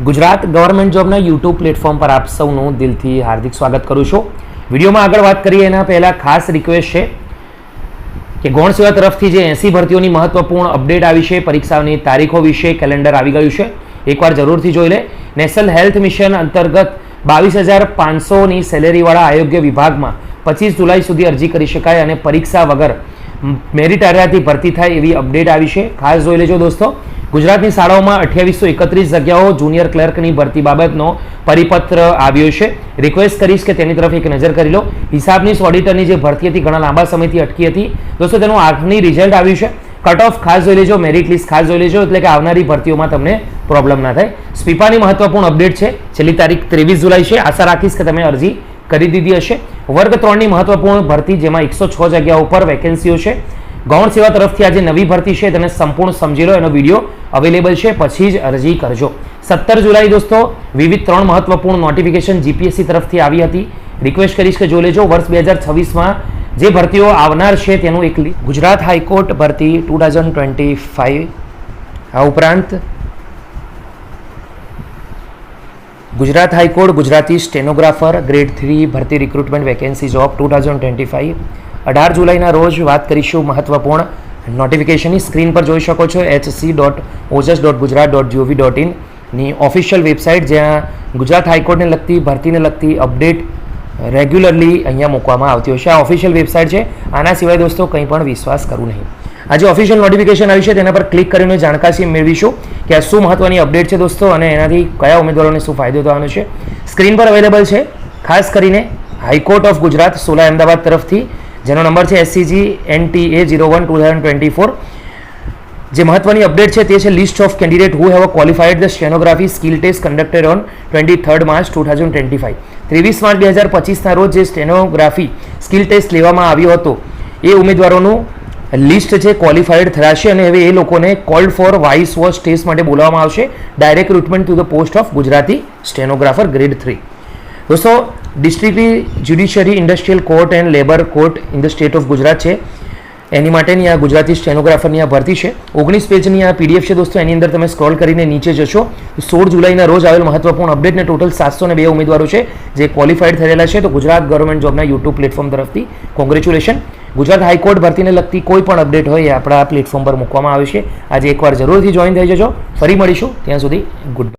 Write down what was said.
Gujarat government જોબના YouTube platform પર આપ સૌનું દિલથી હાર્દિક સ્વાગત કરું છું. વિડીયોમાં આગળ વાત કરીએ એના પહેલાં ખાસ રિક્વેસ્ટ છે કે ગૌણ સેવા તરફથી જે 80 ભરતીઓની મહત્વપૂર્ણ અપડેટ આવી છે, પરીક્ષાઓની તારીખો વિશે કેલેન્ડર આવી ગયું છે, એકવાર જરૂરથી જોઈ લે. નેશનલ હેલ્થ મિશન અંતર્ગત 22,500ની સેલેરીવાળા આયોગ્ય વિભાગમાં 25 જુલાઈ સુધી અરજી કરી શકાય અને પરીક્ષા વગર મેરિટ આધારથી ભરતી થાય એવી અપડેટ આવી છે. ખાસ જોઈ લેજો દોસ્તો. ગુજરાતની શાળાઓમાં 2831 જગ્યાઓ જુનિયર ક્લર્કની ભરતી બાબતનો પરિપત્ર આવ્યો છે. રિક્વેસ્ટ કરીશ કે તેની તરફ એક નજર કરી લો. હિસાબનીશ ઓડિટરની જે ભરતી હતી ઘણા લાંબા સમયથી અટકી હતી દોસ્તો, તેનું આખરી રિઝલ્ટ આવ્યું છે. કટ ઓફ ખાસ જોઈ લેજો, મેરિટ લિસ્ટ ખાસ જોઈ લેજો, એટલે કે આવનારી ભરતીઓમાં તમને પ્રોબ્લેમ ના થાય. સ્પીપાની મહત્વપૂર્ણ અપડેટ છે. છેલ્લી તારીખ 23 જુલાઈ છે. આશા રાખીશ કે તમે અરજી કરી દીધી હશે. વર્ગ 3ની મહત્વપૂર્ણ ભરતી, જેમાં 106 જગ્યાઓ પર વેકેન્સીઓ છે. ગૌણ સેવા તરફથી આજે નવી ભરતી છે, તેને સંપૂર્ણ સમજી લો. એનો વિડીયો અવેલેબલ છે, પછી જ અરજી કરજો. 17 જુલાઈ દોસ્તો વિવિધ 3 મહત્વપૂર્ણ નોટિફિકેશન જીપીએસસી તરફથી આવી હતી. રિક્વેસ્ટ કરીશ કે જોઈ લેજો. વર્ષ 2026માં જે ભરતીઓ આવનાર છે તેનું એક ગુજરાત હાઈકોર્ટ ભરતી 2025, આ ઉપરાંત Gujarat high court Gujarati stenographer grade 3 ભરતી રિક્રુટમેન્ટ વેકેન્સી જોબ 2025. 18 જુલાઈના રોજ વાત કરીશું મહત્વપૂર્ણ નોટિફિકેશનની. સ્ક્રીન પર જોઈ શકો છો hc.ojas.gujarat.gov.in ની ઓફિશિયલ વેબસાઇટ, જ્યાં ગુજરાત હાઈકોર્ટને લગતી ભરતીને લગતી અપડેટ રેગ્યુલરલી અહીંયા મૂકવામાં આવતી હોય છે. આ ઓફિશિયલ વેબસાઇટ છે. આના સિવાય દોસ્તો કંઈ પણ વિશ્વાસ કરવું નહીં. આજે ઓફિશિયલ નોટિફિકેશન આવી છે, તેના પર ક્લિક કરીને જાણકારી મેળવીશું કે આ શું મહત્વની અપડેટ છે દોસ્તો, અને એનાથી કયા ઉમેદવારોને શું ફાયદો થવાનો છે. સ્ક્રીન પર અવેલેબલ છે. ખાસ કરીને હાઈકોર્ટ ઓફ ગુજરાત સોલા અમદાવાદ તરફથી, જેનો નંબર છે SCG-NTA 01/2024. જે મહત્વની અપડેટ છે તે છે list of candidate who have qualified the stenography skill test conducted on 23 March 2025. 23 March 2025ના રોજ જે સ્ટેનોગ્રાફી સ્કિલ ટેસ્ટ લેવામાં આવ્યો હતો એ ઉમેદવારોનું લિસ્ટ છે ક્વોલિફાઈડ થશે, અને હવે એ લોકોને called for vice watch test માટે બોલાવવામાં આવશે. Direct recruitment to the post of Gujarati stenographer grade 3. દોસ્તો, district judiciary industrial court and labour court in the state of Gujarat છે, એની માટેની આ ગુજરાતી સ્ટેનોગ્રાફરની આ ભરતી છે. 19 પેજની આ PDF છે દોસ્તો. એની અંદર તમે સ્ક્રોલ કરીને નીચે જશો. 16 જુલાઈના રોજ આવેલ મહત્વપૂર્ણ અપડેટને ટોટલ 702 ઉમેદવારો છે જે ક્વોલિફાઈડ થયેલા છે. તો ગુજરાત ગવર્મેન્ટ જોબના યુટ્યુબ પ્લેટફોર્મ તરફથી કોંગ્રેચ્યુલેશન. ગુજરાત હાઈકોર્ટ ભરતીને લગતી કોઈ પણ અપડેટ હોય એ આપણા પ્લેટફોર્મ પર મૂકવામાં આવે છે. આજે એકવાર જરૂરથી જોઈન થઈ જજો. ફરી મળીશું. ત્યાં સુધી ગુડ બાય.